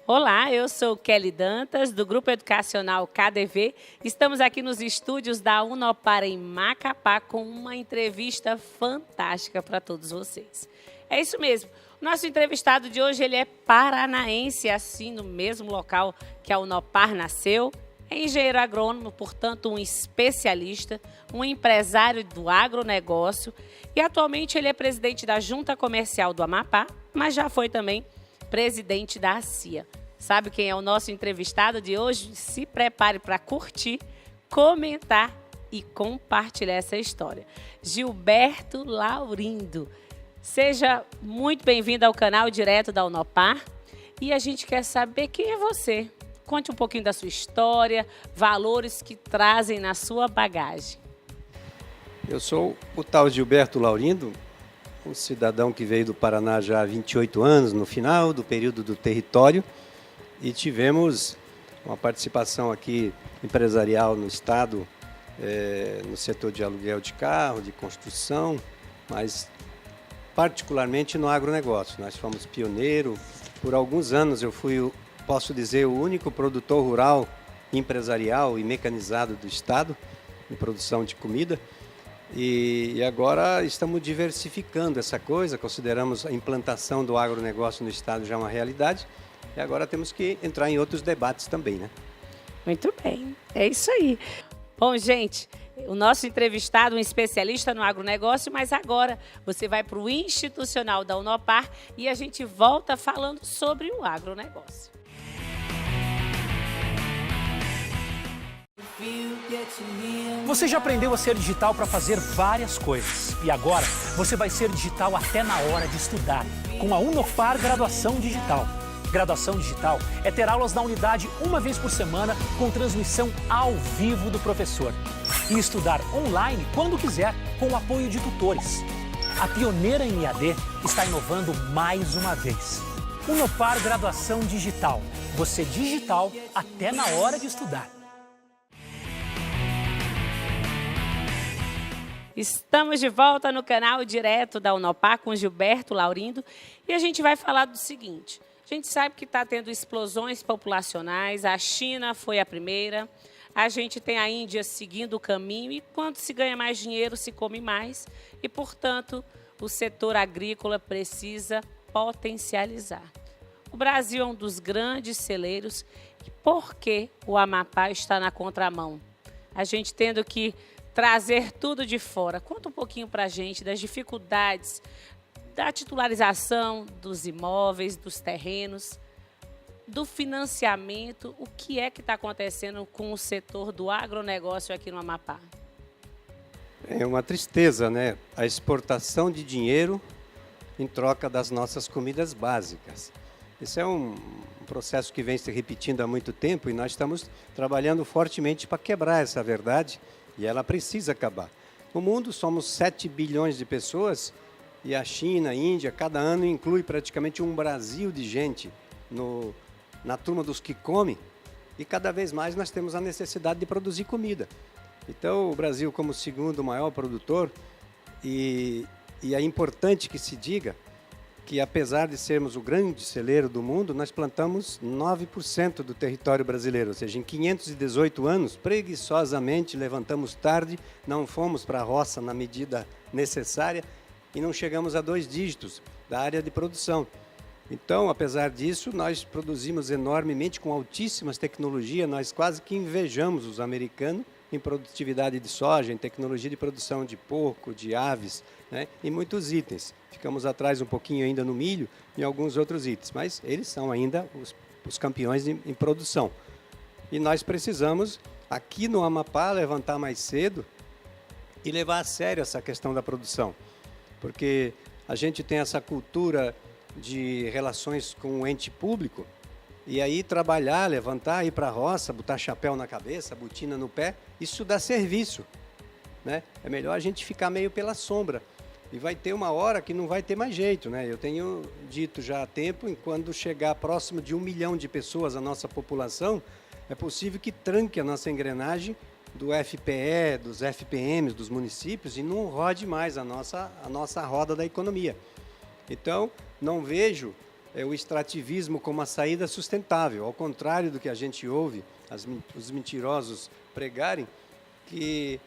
Olá, eu sou Kelly Dantas, do Grupo Educacional KDV. Estamos aqui nos estúdios da Unopar em Macapá com uma entrevista fantástica para todos vocês. É isso mesmo. O nosso entrevistado de hoje ele é paranaense, assim, no mesmo local que a Unopar nasceu. É engenheiro agrônomo, portanto, um especialista, um empresário do agronegócio e atualmente ele é presidente da Junta Comercial do Amapá, mas já foi também presidente da ACIA. Sabe quem é o nosso entrevistado de hoje? Se prepare para curtir, comentar e compartilhar essa história. Gilberto Laurindo. Seja muito bem-vindo ao canal direto da Unopar e a gente quer saber quem é você. Conte um pouquinho da sua história, valores que trazem na sua bagagem. Eu sou o tal Gilberto Laurindo, um cidadão que veio do Paraná já há 28 anos, no final do período do território, e tivemos uma participação aqui empresarial no estado, no setor de aluguel de carro, de construção, mas particularmente no agronegócio. Nós fomos pioneiro. Por alguns anos eu fui, posso dizer, o único produtor rural, empresarial e mecanizado do estado, em produção de comida. E agora estamos diversificando essa coisa, consideramos a implantação do agronegócio no estado já uma realidade e agora temos que entrar em outros debates também, né? Muito bem, é isso aí. Bom, gente, o nosso entrevistado, um especialista no agronegócio, mas agora você vai para o institucional da Unopar e a gente volta falando sobre o agronegócio. Você já aprendeu a ser digital para fazer várias coisas e agora você vai ser digital até na hora de estudar com a Unopar Graduação Digital. Graduação Digital é ter aulas na unidade uma vez por semana com transmissão ao vivo do professor e estudar online quando quiser com o apoio de tutores. A pioneira em EAD está inovando mais uma vez. Unopar Graduação Digital. Você digital até na hora de estudar. Estamos de volta no canal direto da Unopar com Gilberto Laurindo e a gente vai falar do seguinte. A gente sabe que está tendo explosões populacionais, a China foi a primeira, a gente tem a Índia seguindo o caminho e quando se ganha mais dinheiro se come mais e, portanto, o setor agrícola precisa potencializar. O Brasil é um dos grandes celeiros e por que o Amapá está na contramão? A gente tendo que trazer tudo de fora. Conta um pouquinho para a gente das dificuldades da titularização dos imóveis, dos terrenos, do financiamento. O que é que está acontecendo com o setor do agronegócio aqui no Amapá? É uma tristeza, né? A exportação de dinheiro em troca das nossas comidas básicas. Isso é um processo que vem se repetindo há muito tempo e nós estamos trabalhando fortemente para quebrar essa verdade. E ela precisa acabar. No mundo somos 7 bilhões de pessoas e a China, a Índia, cada ano inclui praticamente um Brasil de gente na turma dos que comem e cada vez mais nós temos a necessidade de produzir comida. Então o Brasil como segundo maior produtor e é importante que se diga que apesar de sermos o grande celeiro do mundo, nós plantamos 9% do território brasileiro, ou seja, em 518 anos, preguiçosamente levantamos tarde, não fomos para a roça na medida necessária e não chegamos a 2 dígitos da área de produção. Então, apesar disso, nós produzimos enormemente com altíssimas tecnologias, nós quase que invejamos os americanos em produtividade de soja, em tecnologia de produção de porco, de aves, né, e muitos itens. Ficamos atrás um pouquinho ainda no milho e alguns outros itens, mas eles são ainda os campeões em produção. E nós precisamos, aqui no Amapá, levantar mais cedo e levar a sério essa questão da produção, porque a gente tem essa cultura de relações com o ente público, e aí trabalhar, levantar, ir para a roça, botar chapéu na cabeça, botina no pé, isso dá serviço, né? É melhor a gente ficar meio pela sombra. E vai ter uma hora que não vai ter mais jeito, né? Eu tenho dito já há tempo, quando chegar próximo de 1 milhão de pessoas a nossa população, é possível que tranque a nossa engrenagem do FPE, dos FPMs, dos municípios e não rode mais a nossa roda da economia. Então, não vejo o extrativismo como a saída sustentável, ao contrário do que a gente ouve os mentirosos pregarem, que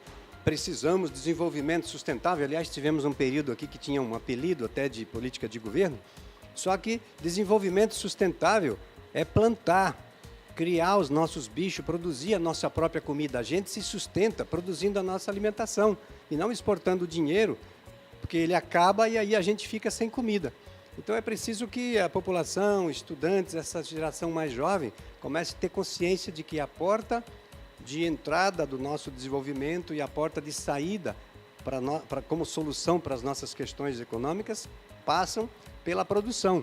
precisamos de desenvolvimento sustentável. Aliás, tivemos um período aqui que tinha um apelido até de política de governo, só que desenvolvimento sustentável é plantar, criar os nossos bichos, produzir a nossa própria comida. A gente se sustenta produzindo a nossa alimentação e não exportando dinheiro, porque ele acaba e aí a gente fica sem comida. Então é preciso que a população, estudantes, essa geração mais jovem, comece a ter consciência de que a porta de entrada do nosso desenvolvimento e a porta de saída como solução para as nossas questões econômicas passam pela produção.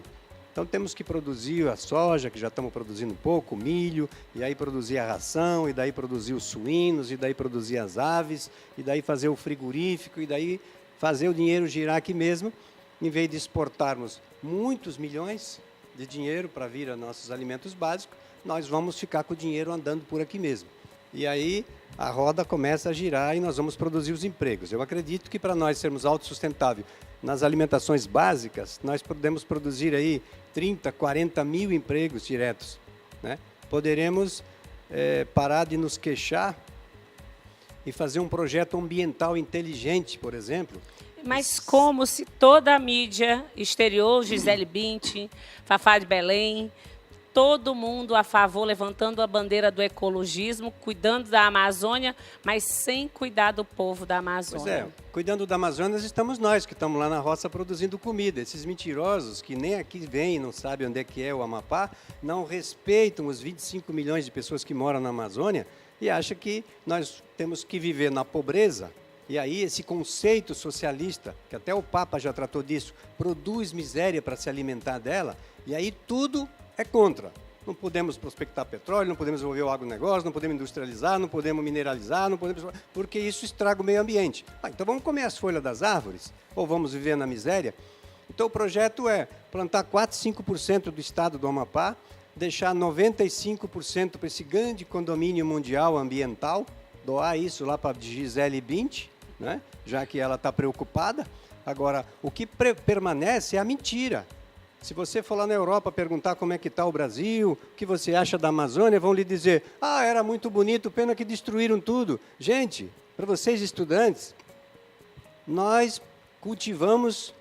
Então temos que produzir a soja, que já estamos produzindo pouco, o milho, e aí produzir a ração, e daí produzir os suínos, e daí produzir as aves, e daí fazer o frigorífico, e daí fazer o dinheiro girar aqui mesmo, em vez de exportarmos muitos milhões de dinheiro para vir a nossos alimentos básicos, nós vamos ficar com o dinheiro andando por aqui mesmo. E aí a roda começa a girar e nós vamos produzir os empregos. Eu acredito que para nós sermos autossustentáveis nas alimentações básicas, nós podemos produzir aí 30, 40 mil empregos diretos, né? Poderemos parar de nos queixar e fazer um projeto ambiental inteligente, por exemplo. Mas como se toda a mídia exterior, Gisele Bündchen, Fafá de Belém, todo mundo a favor, levantando a bandeira do ecologismo, cuidando da Amazônia, mas sem cuidar do povo da Amazônia. Pois é, cuidando da Amazônia estamos nós, que estamos lá na roça produzindo comida. Esses mentirosos que nem aqui vêm e não sabem onde é que é o Amapá, não respeitam os 25 milhões de pessoas que moram na Amazônia e acham que nós temos que viver na pobreza. E aí esse conceito socialista, que até o Papa já tratou disso, produz miséria para se alimentar dela, e aí tudo é contra. Não podemos prospectar petróleo, não podemos desenvolver o agronegócio, não podemos industrializar, não podemos mineralizar, não podemos, porque isso estraga o meio ambiente. Então vamos comer as folhas das árvores? Ou vamos viver na miséria? Então o projeto é plantar 4, 5% do estado do Amapá, deixar 95% para esse grande condomínio mundial ambiental, doar isso lá para a Gisele Bündchen, né? Já que ela está preocupada. Agora, o que permanece é a mentira. Se você for lá na Europa perguntar como é que está o Brasil, o que você acha da Amazônia, vão lhe dizer, era muito bonito, pena que destruíram tudo. Gente, para vocês estudantes, nós cultivamos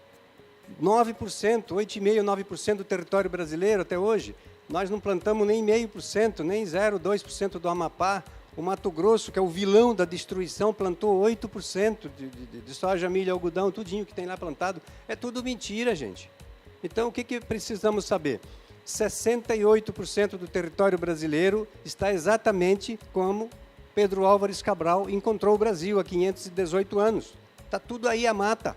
9%, 8,5%, 9% do território brasileiro até hoje. Nós não plantamos nem 0,5%, nem 0,2% do Amapá. O Mato Grosso, que é o vilão da destruição, plantou 8% de soja, milho, algodão, tudinho que tem lá plantado. É tudo mentira, gente. Então, o que precisamos saber? 68% do território brasileiro está exatamente como Pedro Álvares Cabral encontrou o Brasil há 518 anos. Está tudo aí a mata.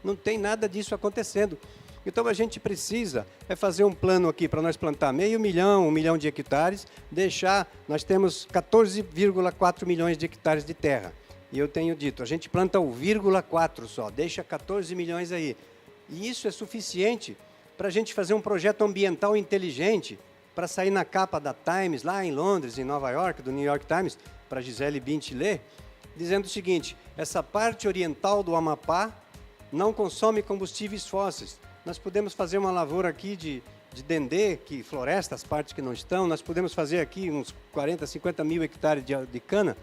Não tem nada disso acontecendo. Então, a gente precisa fazer um plano aqui para nós plantar 500 mil, 1 milhão de hectares, nós temos 14,4 milhões de hectares de terra. E eu tenho dito, a gente planta o 0,4 só, deixa 14 milhões aí. E isso é suficiente para a gente fazer um projeto ambiental inteligente, para sair na capa da Times, lá em Londres, em Nova York, do New York Times, para a Gisele Bündchen ler, dizendo o seguinte, essa parte oriental do Amapá não consome combustíveis fósseis. Nós podemos fazer uma lavoura aqui de dendê, que floresta as partes que não estão, nós podemos fazer aqui uns 40, 50 mil hectares de cana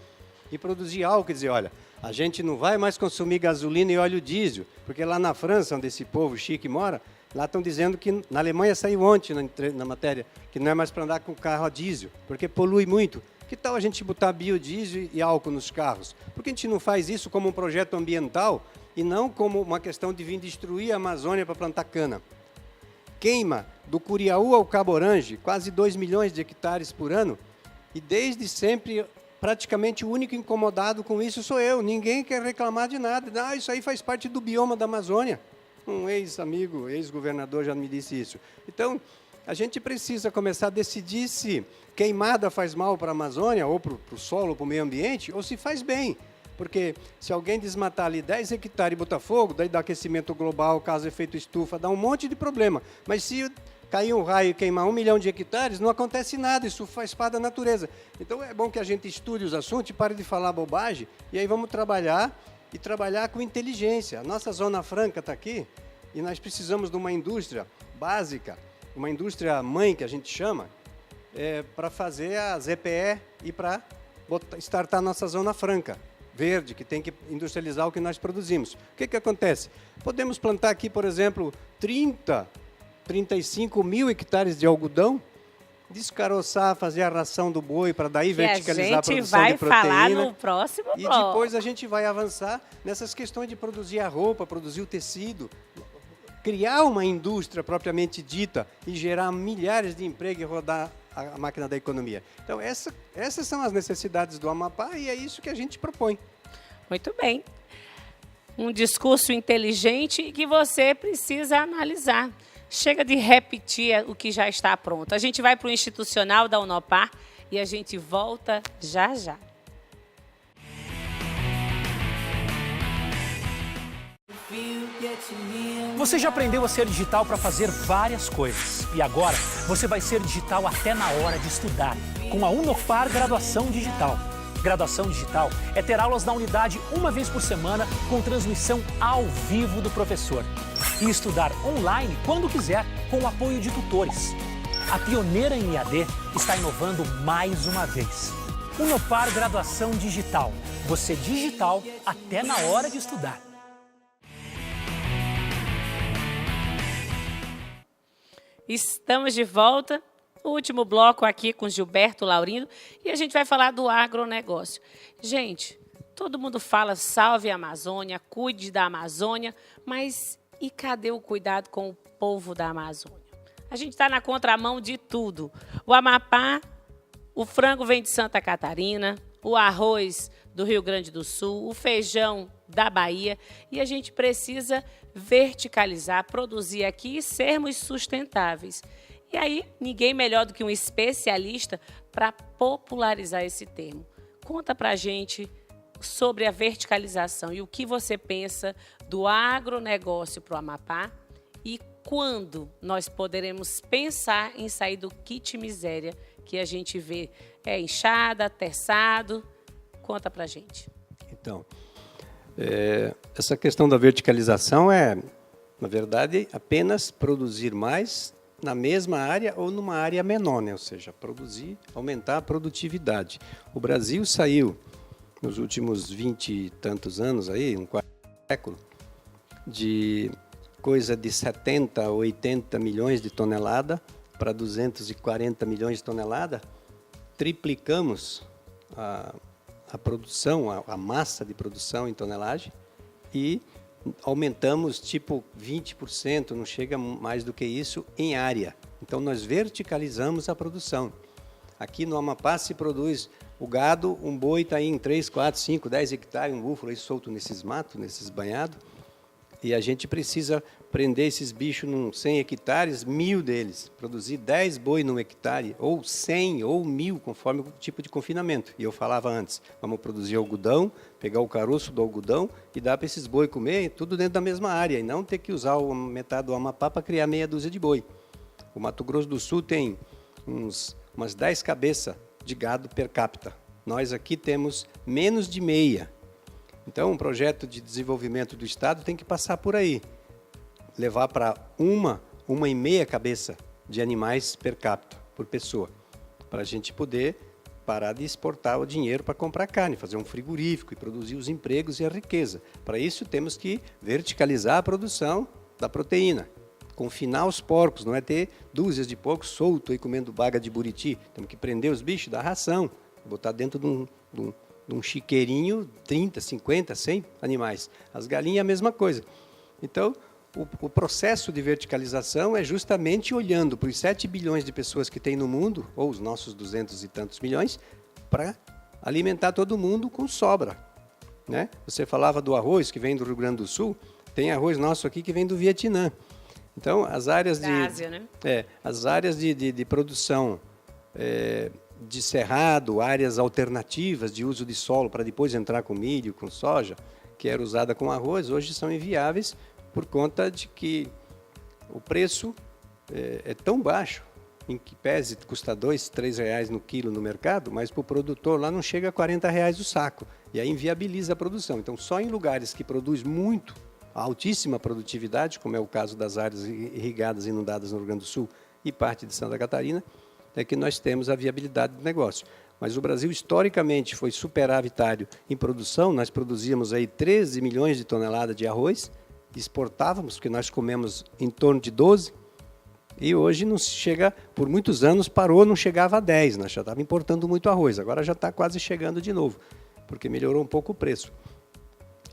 e produzir álcool, quer dizer, olha, a gente não vai mais consumir gasolina e óleo diesel, porque lá na França, onde esse povo chique mora, lá estão dizendo que na Alemanha saiu ontem na matéria, que não é mais para andar com carro a diesel, porque polui muito. Que tal a gente botar biodiesel e álcool nos carros? Por que a gente não faz isso como um projeto ambiental e não como uma questão de vir destruir a Amazônia para plantar cana? Queima do Curiaú ao Cabo Orange, quase 2 milhões de hectares por ano, e desde sempre, praticamente o único incomodado com isso sou eu. Ninguém quer reclamar de nada. Isso aí faz parte do bioma da Amazônia. Um ex-amigo, ex-governador já me disse isso. Então, a gente precisa começar a decidir se queimada faz mal para a Amazônia, ou para o solo, para o meio ambiente, ou se faz bem. Porque se alguém desmatar ali 10 hectares e botar fogo, daí dá aquecimento global, causa efeito estufa, dá um monte de problema. Mas se cair um raio e queimar 1 milhão de hectares, não acontece nada, isso faz parte da natureza. Então é bom que a gente estude os assuntos e pare de falar bobagem, e aí vamos trabalhar, e trabalhar com inteligência. A nossa Zona Franca está aqui, e nós precisamos de uma indústria básica, uma indústria mãe, que a gente chama, para fazer as EPE e para startar nossa Zona Franca, verde, que tem que industrializar o que nós produzimos. O que acontece? Podemos plantar aqui, por exemplo, 35 mil hectares de algodão, descaroçar, fazer a ração do boi para daí verticalizar a produção de proteína. A gente vai falar no próximo bloco. E depois a gente vai avançar nessas questões de produzir a roupa, produzir o tecido, criar uma indústria propriamente dita e gerar milhares de empregos e rodar a máquina da economia. Então, essas são as necessidades do Amapá e é isso que a gente propõe. Muito bem. Um discurso inteligente e que você precisa analisar. Chega de repetir o que já está pronto. A gente vai para o institucional da Unopar e a gente volta já já. Você já aprendeu a ser digital para fazer várias coisas. E agora você vai ser digital até na hora de estudar, com a Unopar Graduação Digital. Graduação Digital é ter aulas na unidade uma vez por semana com transmissão ao vivo do professor. E estudar online quando quiser, com o apoio de tutores. A pioneira em EAD está inovando mais uma vez. Unopar Graduação Digital. Você digital até na hora de estudar. Estamos de volta. O último bloco aqui com Gilberto Laurindo e a gente vai falar do agronegócio. Gente, todo mundo fala salve a Amazônia, cuide da Amazônia, mas e cadê o cuidado com o povo da Amazônia? A gente está na contramão de tudo. O Amapá, o frango vem de Santa Catarina, o arroz do Rio Grande do Sul, o feijão da Bahia e a gente precisa verticalizar, produzir aqui e sermos sustentáveis. E aí, ninguém melhor do que um especialista para popularizar esse termo. Conta para a gente sobre a verticalização e o que você pensa do agronegócio para o Amapá e quando nós poderemos pensar em sair do kit miséria que a gente vê enxada, terçado. Conta para a gente. Então, essa questão da verticalização é, na verdade, apenas produzir mais na mesma área ou numa área menor, né? Ou seja, produzir, aumentar a produtividade. O Brasil saiu, nos últimos 20 e tantos anos, aí, um quarto século, de coisa de 70 a 80 milhões de tonelada para 240 milhões de tonelada, triplicamos a produção, a massa de produção em tonelagem e aumentamos tipo 20%, não chega mais do que isso, em área. Então, nós verticalizamos a produção. Aqui no Amapá se produz o gado, um boi está em 3, 4, 5, 10 hectares, um búfalo aí solto nesses matos, nesses banhados, e a gente precisa prender esses bichos num 100 hectares, 1000 deles, produzir 10 boi num hectare, ou 100, ou 1000, conforme o tipo de confinamento. E eu falava antes, vamos produzir algodão, pegar o caroço do algodão e dar para esses boi comer, tudo dentro da mesma área, e não ter que usar metade do Amapá para criar meia dúzia de boi. O Mato Grosso do Sul tem umas 10 cabeças de gado per capita. Nós aqui temos menos de meia. Então, um projeto de desenvolvimento do Estado tem que passar por aí. Levar para uma e meia cabeça de animais per capita, por pessoa. Para a gente poder parar de exportar o dinheiro para comprar carne, fazer um frigorífico e produzir os empregos e a riqueza. Para isso, temos que verticalizar a produção da proteína. Confinar os porcos, não é ter dúzias de porcos soltos aí comendo baga de buriti. Temos que prender os bichos da ração, botar dentro de um chiqueirinho 30, 50, 100 animais. As galinhas, a mesma coisa. Então, o processo de verticalização é justamente olhando para os 7 bilhões de pessoas que tem no mundo, ou os nossos 200 e tantos milhões, para alimentar todo mundo com sobra. Né? Você falava do arroz que vem do Rio Grande do Sul, tem arroz nosso aqui que vem do Vietnã. Então, as áreas da Ásia, né? As áreas de produção de cerrado, áreas alternativas de uso de solo para depois entrar com milho, com soja, que era usada com arroz, hoje são inviáveis por conta de que o preço é tão baixo, em que pese custa R$2, R$3 no quilo no mercado, mas para o produtor lá não chega a R$40 o saco, e aí inviabiliza a produção. Então, só em lugares que produz muito, altíssima produtividade, como é o caso das áreas irrigadas e inundadas no Rio Grande do Sul, e parte de Santa Catarina, é que nós temos a viabilidade do negócio. Mas o Brasil, historicamente, foi superavitário em produção. Nós produzíamos aí 13 milhões de toneladas de arroz, exportávamos, porque nós comemos em torno de 12, e hoje não chega, por muitos anos parou, não chegava a 10, nós já estávamos importando muito arroz, agora já está quase chegando de novo, porque melhorou um pouco o preço.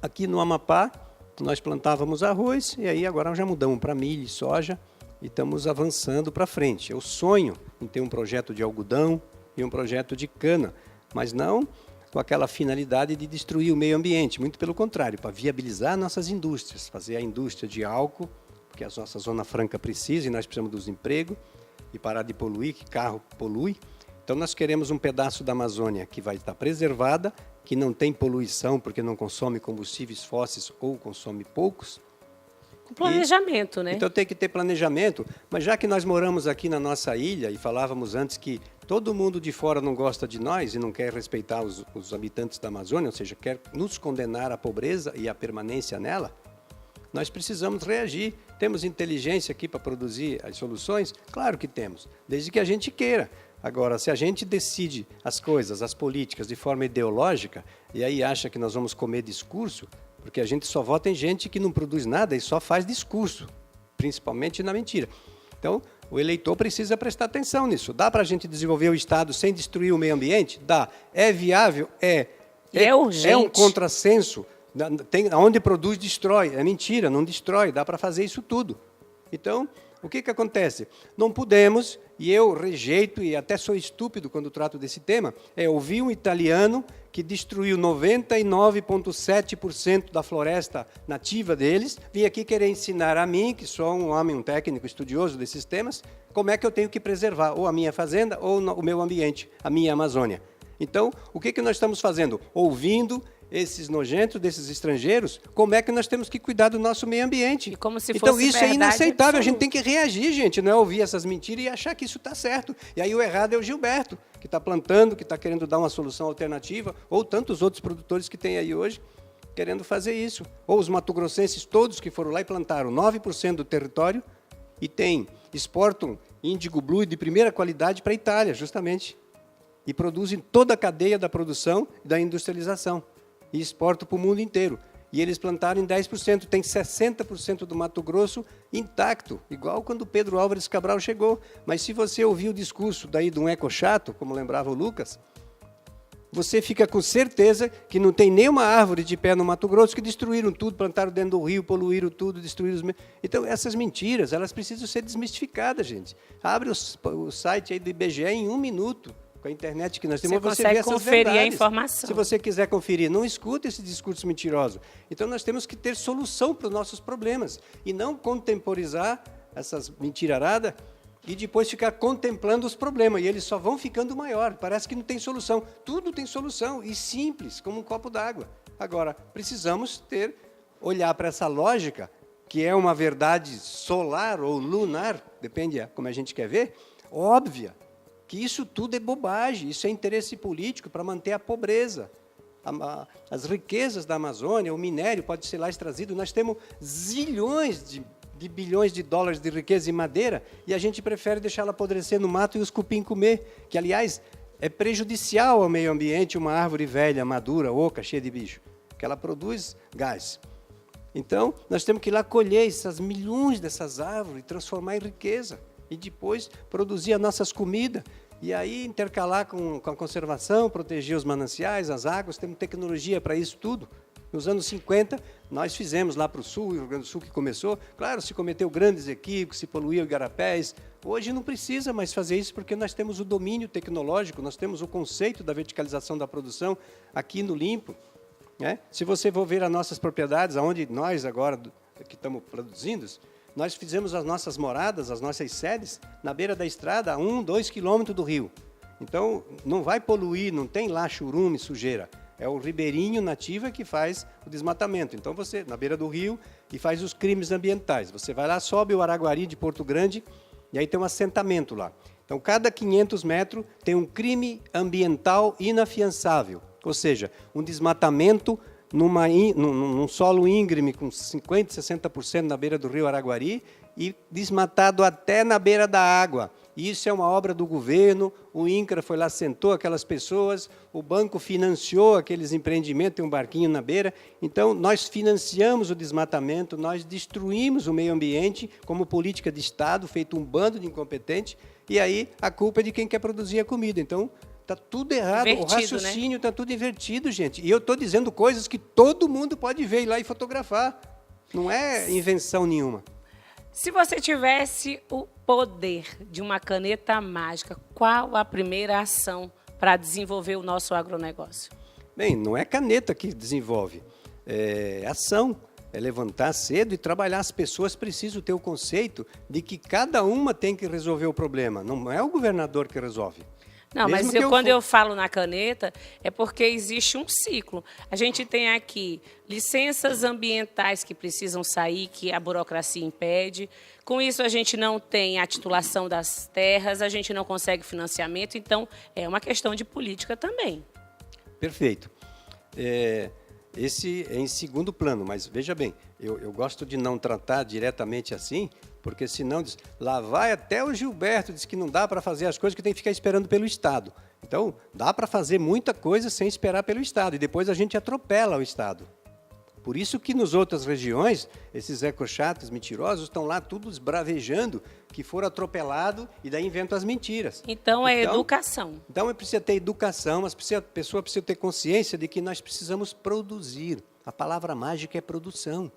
Aqui no Amapá, nós plantávamos arroz, e aí agora já mudamos para milho e soja, e estamos avançando para frente. Eu sonho em ter um projeto de algodão e um projeto de cana, mas não com aquela finalidade de destruir o meio ambiente, muito pelo contrário, para viabilizar nossas indústrias, fazer a indústria de álcool, porque a nossa Zona Franca precisa e nós precisamos dos empregos, e parar de poluir, que carro polui. Então nós queremos um pedaço da Amazônia que vai estar preservada, que não tem poluição porque não consome combustíveis fósseis ou consome poucos. Com planejamento, né? Então tem que ter planejamento, mas já que nós moramos aqui na nossa ilha e falávamos antes que todo mundo de fora não gosta de nós e não quer respeitar os habitantes da Amazônia, ou seja, quer nos condenar à pobreza e à permanência nela, nós precisamos reagir. Temos inteligência aqui para produzir as soluções? Claro que temos, desde que a gente queira. Agora, se a gente decide as coisas, as políticas, de forma ideológica, e aí acha que nós vamos comer discurso, porque a gente só vota em gente que não produz nada e só faz discurso, principalmente na mentira. Então, o eleitor precisa prestar atenção nisso. Dá para a gente desenvolver o Estado sem destruir o meio ambiente? Dá. É viável? É. É urgente. É um contrassenso. Onde produz, destrói. É mentira, não destrói. Dá para fazer isso tudo. Então, o que acontece? Não podemos, e eu rejeito, e até sou estúpido quando trato desse tema, ouvir um italiano que destruiu 99,7% da floresta nativa deles, vir aqui querer ensinar a mim, que sou um homem, um técnico estudioso desses temas, como é que eu tenho que preservar ou a minha fazenda ou o meu ambiente, a minha Amazônia. Então, o que nós estamos fazendo? Ouvindo esses nojentos desses estrangeiros, como é que nós temos que cuidar do nosso meio ambiente. E como se fosse então isso é inaceitável, absoluta. A gente tem que reagir, gente, não é ouvir essas mentiras e achar que isso está certo. E aí o errado é o Gilberto, que está plantando, que está querendo dar uma solução alternativa, ou tantos outros produtores que tem aí hoje, querendo fazer isso. Ou os mato-grossenses todos que foram lá e plantaram 9% do território e exportam índigo blue de primeira qualidade para a Itália, justamente. E produzem toda a cadeia da produção e da industrialização. E exportam para o mundo inteiro. E eles plantaram em 10%, tem 60% do Mato Grosso intacto, igual quando o Pedro Álvares Cabral chegou. Mas se você ouvir o discurso daí de um eco-chato, como lembrava o Lucas, você fica com certeza que não tem nenhuma árvore de pé no Mato Grosso, que destruíram tudo, plantaram dentro do rio, poluíram tudo, destruíram os... Então, essas mentiras, elas precisam ser desmistificadas, gente. Abre o site aí do IBGE em 1 minuto. Com a internet que nós temos, você vê consegue essas conferir verdades. a informação. Se você quiser conferir, não escuta esse discurso mentiroso. Então, nós temos que ter solução para os nossos problemas e não contemporizar essas mentiraradas e depois ficar contemplando os problemas. E eles só vão ficando maior. Parece que não tem solução. Tudo tem solução e simples, como um copo d'água. Agora, precisamos olhar para essa lógica, que é uma verdade solar ou lunar, depende como a gente quer ver, óbvia. Que isso tudo é bobagem, isso é interesse político para manter a pobreza. As riquezas da Amazônia, o minério pode ser lá extraído, nós temos zilhões de bilhões de dólares de riqueza em madeira e a gente prefere deixá-la apodrecer no mato e os cupim comer, que, aliás, é prejudicial ao meio ambiente uma árvore velha, madura, oca, cheia de bicho, que ela produz gás. Então, nós temos que ir lá colher essas milhões dessas árvores e transformar em riqueza. E depois produzir as nossas comidas, e aí intercalar com a conservação, proteger os mananciais, as águas, temos tecnologia para isso tudo. Nos anos 50, nós fizemos lá para o Sul, o Rio Grande do Sul que começou, claro, se cometeu grandes equívocos, se poluiu igarapés, hoje não precisa mais fazer isso porque nós temos o domínio tecnológico, nós temos o conceito da verticalização da produção aqui no Limpo. Né? Se você for ver as nossas propriedades, onde nós agora que estamos produzindo, nós fizemos as nossas moradas, as nossas sedes, na beira da estrada, a 1, 2 quilômetros do rio. Então, não vai poluir, não tem lá churume, sujeira. É o ribeirinho nativo que faz o desmatamento. Então, você, na beira do rio, e faz os crimes ambientais. Você vai lá, sobe o Araguari de Porto Grande, e aí tem um assentamento lá. Então, cada 500 metros tem um crime ambiental inafiançável. Ou seja, um desmatamento num solo íngreme com 50%, 60% na beira do rio Araguari, e desmatado até na beira da água. Isso é uma obra do governo, o INCRA foi lá, sentou aquelas pessoas, o banco financiou aqueles empreendimentos, tem um barquinho na beira. Então, nós financiamos o desmatamento, nós destruímos o meio ambiente como política de Estado, feito um bando de incompetentes, e aí a culpa é de quem quer produzir a comida. Então, está tudo errado, o raciocínio está tudo invertido, gente. E eu estou dizendo coisas que todo mundo pode ver, ir lá e fotografar. Não é invenção nenhuma. Se você tivesse o poder de uma caneta mágica, qual a primeira ação para desenvolver o nosso agronegócio? Bem, não é caneta que desenvolve, é ação. É levantar cedo e trabalhar. As pessoas precisam ter o conceito de que cada uma tem que resolver o problema. Não é o governador que resolve. Não, mas quando eu falo na caneta, é porque existe um ciclo. A gente tem aqui licenças ambientais que precisam sair, que a burocracia impede. Com isso, a gente não tem a titulação das terras, a gente não consegue financiamento. Então, é uma questão de política também. Perfeito. Esse é em segundo plano, mas veja bem, eu gosto de não tratar diretamente assim, porque senão diz, lá vai até o Gilberto, diz que não dá para fazer as coisas, que tem que ficar esperando pelo Estado. Então, dá para fazer muita coisa sem esperar pelo Estado, e depois a gente atropela o Estado. Por isso que nas outras regiões, esses ecochatos mentirosos estão lá tudo esbravejando que foram atropelados e daí inventam as mentiras. Então, é educação. Então, precisa ter educação, mas a pessoa precisa ter consciência de que nós precisamos produzir. A palavra mágica é produção.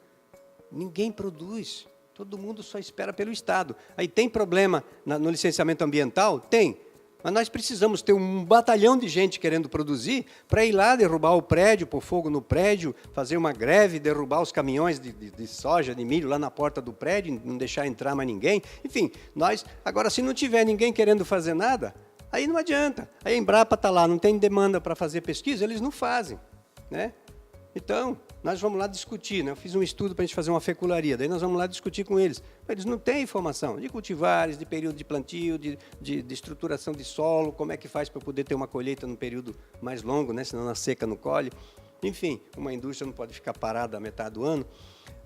Ninguém produz. Todo mundo só espera pelo Estado. Aí tem problema no licenciamento ambiental? Tem. Mas nós precisamos ter um batalhão de gente querendo produzir para ir lá derrubar o prédio, pôr fogo no prédio, fazer uma greve, derrubar os caminhões de soja, de milho lá na porta do prédio, não deixar entrar mais ninguém. Enfim, agora, se não tiver ninguém querendo fazer nada, aí não adianta. Aí a Embrapa está lá, não tem demanda para fazer pesquisa, eles não fazem, né? Então, nós vamos lá discutir, né? Eu fiz um estudo para a gente fazer uma fecularia, daí nós vamos lá discutir com eles. Eles não têm informação de cultivares, de período de plantio, de estruturação de solo, como é que faz para poder ter uma colheita num período mais longo, né? Senão na seca não colhe. Enfim, uma indústria não pode ficar parada a metade do ano.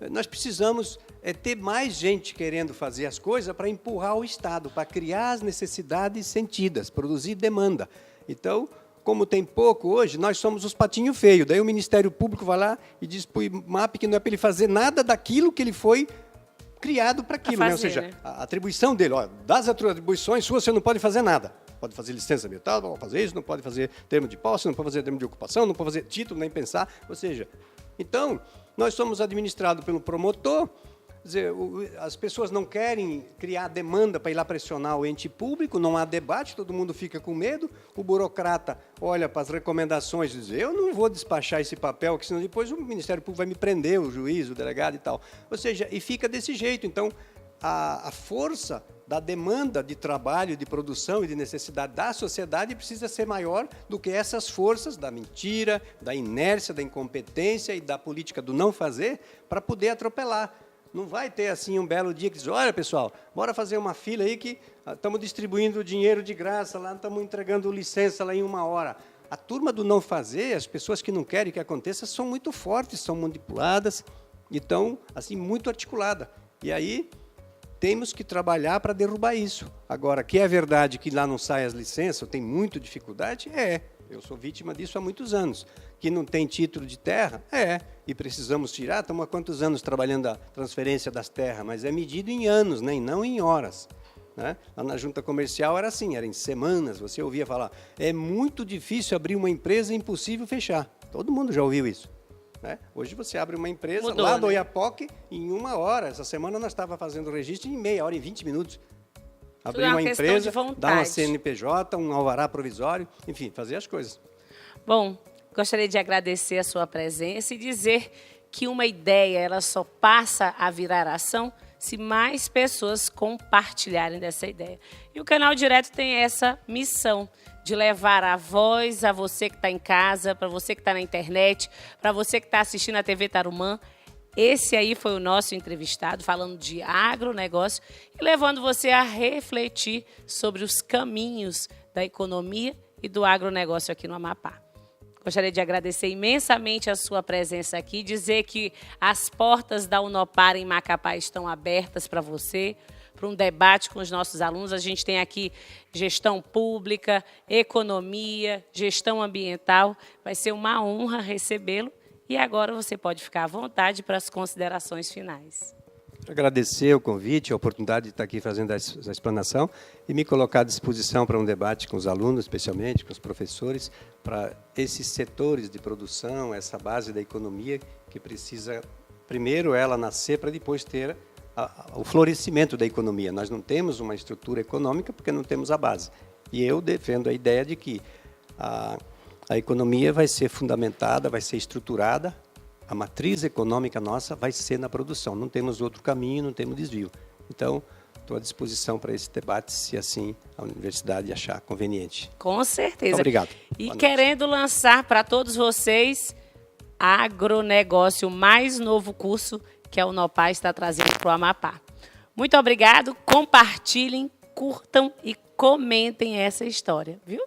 Nós precisamos ter mais gente querendo fazer as coisas para empurrar o Estado, para criar as necessidades sentidas, produzir demanda. Então, como tem pouco hoje, nós somos os patinhos feios. Daí o Ministério Público vai lá e diz para o IMAP que não é para ele fazer nada daquilo que ele foi criado para aquilo. Ou seja, né? A atribuição dele, das atribuições suas, você não pode fazer nada. Pode fazer licença ambiental, não pode fazer isso, não pode fazer termo de posse, não pode fazer termo de ocupação, não pode fazer título, nem pensar. Ou seja, então, nós somos administrados pelo promotor. Quer dizer, as pessoas não querem criar demanda para ir lá pressionar o ente público, não há debate, todo mundo fica com medo, o burocrata olha para as recomendações e diz, eu não vou despachar esse papel, porque senão depois o Ministério Público vai me prender, o juiz, o delegado e tal. Ou seja, e fica desse jeito. Então, a força da demanda de trabalho, de produção e de necessidade da sociedade precisa ser maior do que essas forças da mentira, da inércia, da incompetência e da política do não fazer para poder atropelar. Não vai ter assim um belo dia que diz, olha pessoal, bora fazer uma fila aí que estamos distribuindo dinheiro de graça, lá estamos entregando licença lá em 1 hora. A turma do não fazer, as pessoas que não querem que aconteça, são muito fortes, são manipuladas e estão assim, muito articuladas. E aí temos que trabalhar para derrubar isso. Agora, que é verdade que lá não saem as licenças, tem muita dificuldade? Eu sou vítima disso há muitos anos. Que não tem título de terra? E precisamos tirar. Estamos há quantos anos trabalhando a transferência das terras? Mas é medido em anos, né? E não em horas. Né? Lá na junta comercial era assim, era em semanas. Você ouvia falar, é muito difícil abrir uma empresa, é impossível fechar. Todo mundo já ouviu isso. Né? Hoje você abre uma empresa lá no Oiapoque em 1 hora. Essa semana nós estávamos fazendo o registro em meia hora, em 20 minutos. Abrir uma empresa, dar uma CNPJ, um alvará provisório, enfim, fazer as coisas. Bom, gostaria de agradecer a sua presença e dizer que uma ideia ela só passa a virar ação se mais pessoas compartilharem dessa ideia. E o Canal Direto tem essa missão de levar a voz a você que está em casa, para você que está na internet, para você que está assistindo a TV Tarumã. Esse aí foi o nosso entrevistado, falando de agronegócio e levando você a refletir sobre os caminhos da economia e do agronegócio aqui no Amapá. Gostaria de agradecer imensamente a sua presença aqui, dizer que as portas da Unopar em Macapá estão abertas para você, para um debate com os nossos alunos. A gente tem aqui gestão pública, economia, gestão ambiental. Vai ser uma honra recebê-lo. E agora você pode ficar à vontade para as considerações finais. Agradecer o convite, a oportunidade de estar aqui fazendo essa explanação e me colocar à disposição para um debate com os alunos, especialmente com os professores, para esses setores de produção, essa base da economia que precisa, primeiro, ela nascer para depois ter o florescimento da economia. Nós não temos uma estrutura econômica porque não temos a base. E eu defendo a ideia de que a economia vai ser fundamentada, vai ser estruturada. A matriz econômica nossa vai ser na produção. Não temos outro caminho, não temos desvio. Então, estou à disposição para esse debate, se assim a universidade achar conveniente. Com certeza. Muito obrigado. E querendo lançar para todos vocês agronegócio, o mais novo curso que a Unopar está trazendo para o Amapá. Muito obrigado, compartilhem, curtam e comentem essa história, viu?